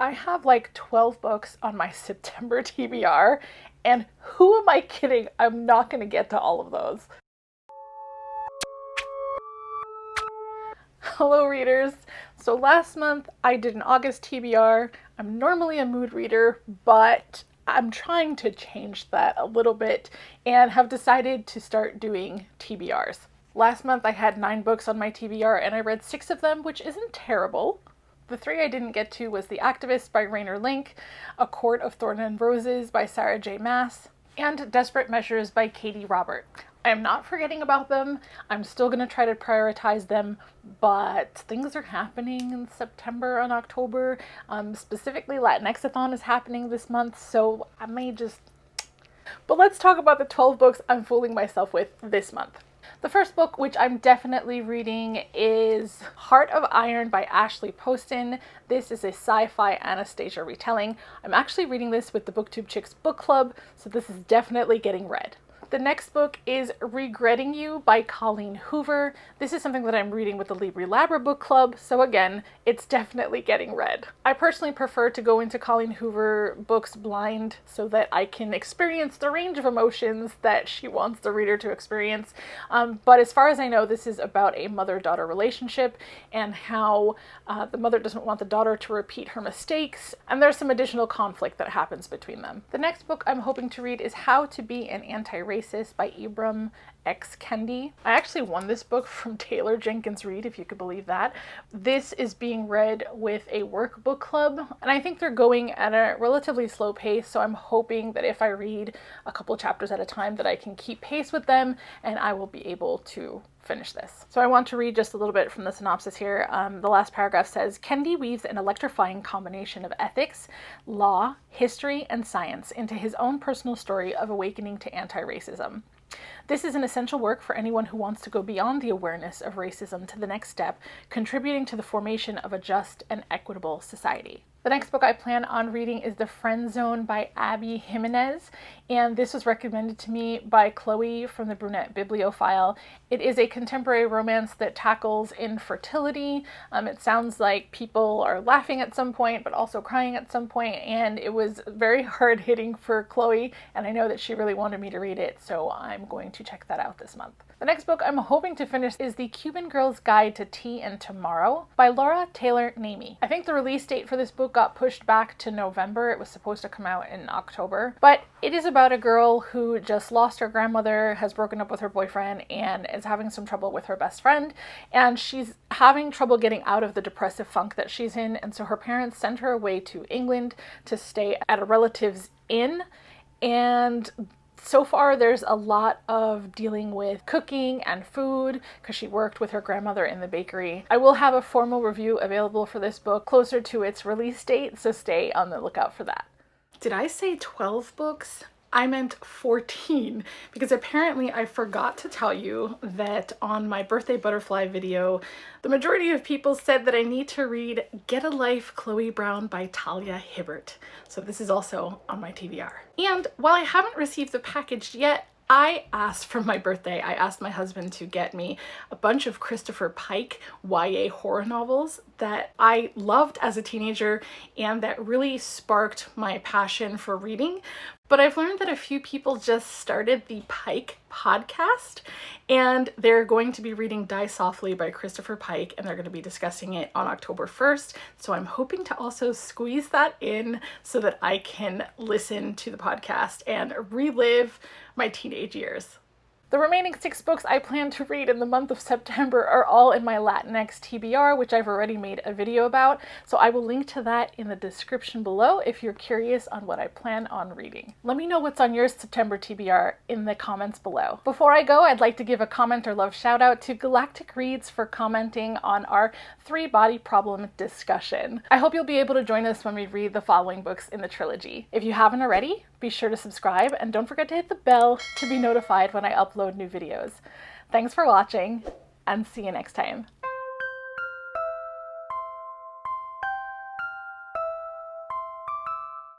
I have like 12 books on my September TBR, and who am I kidding? I'm not going to get to all of those. Hello readers! So last month I did an August TBR. I'm normally a mood reader, but I'm trying to change that a little bit and have decided to start doing TBRs. Last month I had 9 books on my TBR and I read 6 of them, which isn't terrible. The 3 I didn't get to was The Activist by Rainer Link, A Court of Thorn and Roses by Sarah J. Maas, and Desperate Measures by Katie Robert. I am not forgetting about them. I'm still going to try to prioritize them, but things are happening in September and October. Specifically, Latinx-a-thon is happening this month, so I may just... But let's talk about the 12 books I'm fooling myself with this month. The first book, which I'm definitely reading, is Heart of Iron by Ashley Poston. This is a sci-fi Anastasia retelling. I'm actually reading this with the BookTube Chicks book club, so this is definitely getting read. The next book is Regretting You by Colleen Hoover. This is something that I'm reading with the Libri Labra book club, so again, it's definitely getting read. I personally prefer to go into Colleen Hoover books blind so that I can experience the range of emotions that she wants the reader to experience. But as far as I know, this is about a mother-daughter relationship and how the mother doesn't want the daughter to repeat her mistakes, and there's some additional conflict that happens between them. The next book I'm hoping to read is How to Be an Anti-Racist by Ibram X. Kendi. I actually won this book from Taylor Jenkins Reid, if you could believe that. This is being read with a workbook club, and I think they're going at a relatively slow pace, so I'm hoping that if I read a couple chapters at a time that I can keep pace with them and I will be able to finish this. So I want to read just a little bit from the synopsis here. The last paragraph says, Kendi weaves an electrifying combination of ethics, law, history, and science into his own personal story of awakening to anti-racism. This is an essential work for anyone who wants to go beyond the awareness of racism to the next step, contributing to the formation of a just and equitable society. The next book I plan on reading is The Friend Zone by Abby Jimenez, and this was recommended to me by Chloe from the Brunette Bibliophile. It is a contemporary romance that tackles infertility. It sounds like people are laughing at some point, but also crying at some point, and it was very hard-hitting for Chloe, and I know that she really wanted me to read it, so I'm going to check that out this month. The next book I'm hoping to finish is The Cuban Girl's Guide to Tea and Tomorrow by Laura Taylor Namey. I think the release date for this book got pushed back to November. It was supposed to come out in October, but it is about a girl who just lost her grandmother, has broken up with her boyfriend, and is having some trouble with her best friend, and she's having trouble getting out of the depressive funk that she's in, and so her parents send her away to England to stay at a relative's inn, and so far, there's a lot of dealing with cooking and food because she worked with her grandmother in the bakery. I will have a formal review available for this book closer to its release date, so stay on the lookout for that. Did I say 12 books? I meant 14, because apparently I forgot to tell you that on my birthday butterfly video, the majority of people said that I need to read Get a Life, Chloe Brown by Talia Hibbert. So this is also on my TBR. And while I haven't received the package yet, I asked for my birthday, I asked my husband to get me a bunch of Christopher Pike YA horror novels that I loved as a teenager and that really sparked my passion for reading. But I've learned that a few people just started the Pike podcast, and they're going to be reading Die Softly by Christopher Pike, and they're going to be discussing it on October 1st. So I'm hoping to also squeeze that in so that I can listen to the podcast and relive my teenage years. The remaining 6 books I plan to read in the month of September are all in my Latinx TBR, which I've already made a video about, so I will link to that in the description below if you're curious on what I plan on reading. Let me know what's on your September TBR in the comments below. Before I go, I'd like to give a comment or love shout out to Galactic Reads for commenting on our 3-body problem discussion. I hope you'll be able to join us when we read the following books in the trilogy. If you haven't already, be sure to subscribe and don't forget to hit the bell to be notified when I upload new videos. Thanks for watching and see you next time.